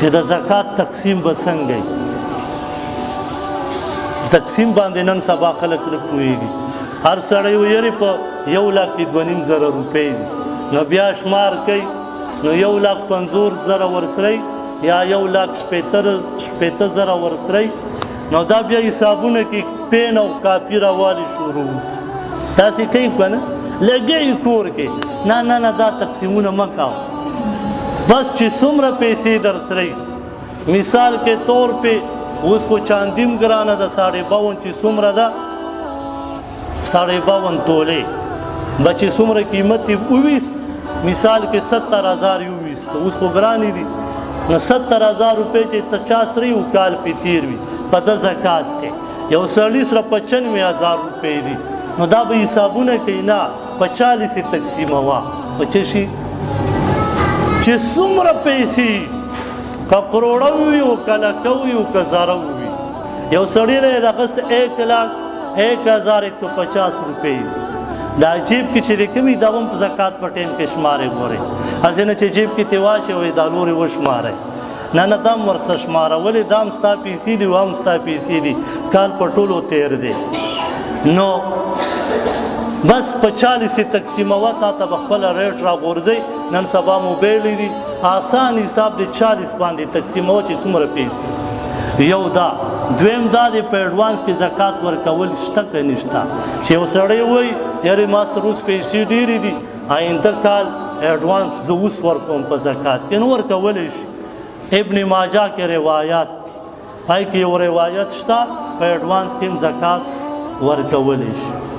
چې د زکات تقسیم به څنګه وي تقسیم باندې نن سبا خلک نه پوهېږي هر سړی ویری په 1,02,500 روپۍ دي نو بیا شمار کوي نو 1,50,000 ورسره یا 1,80,000 ورسره نو دا بیا حسابونه کې پین او کاپي راوالي شروع تاسې کوي که نه لګوي کور کې نه دا تقسیمونه مه کوه بس چې څومره پیسې در سره مثال کې طور پې اوس خو چاندیم ګرانه ده 52 چې څومره ده 52 تولې به چې څومره قیمت یې وویست مثال کې 70,000 یې وویست اوس خو ګرانې دي نو 70,000 روپۍ چې ته چا سره یو کال پې تېر وي په ده زکات دی یو سړي سره 95,000 روپۍ دي نو دا به حسابونه کوي نه په 40 یې تقسیموه په څه شي چې څومره پیسې که کروڑه وي او که لکه وي او که زره وي یو سړي دی دغسې 1,01,150 روپۍ دا جیب کې چې دی کومي دا هم په زکات په ټایم کې شمارئ ګورئ هسې نه چې جیب کې ترې واچوئ دا لورې وشمارئ نه دا هم ورسره شماره ولې دا هم ستا پیسې دي او هم ستا پیسې دي کال په ټولو تېر دی نو بس په 40 تقسیموه تا ته به خپله ریټ راغورځئ نن سبا موبایل دي آسان حساب د 40 باندې تقسیموه چې څومره پیسې یو دا دویم دا دی په ایډوانس کې زکات ورکول شته که نشته چې یو سړی وایي یارې ما سره اوس پیسې ډېرې دي آینده کال ایډوانس زه اوس ورکوم په زکات کې نو ورکولی شي ابن ماجه کې روایات دي هغې کې یو روایت شته په ایډوانس کې هم زکات ورکولی شي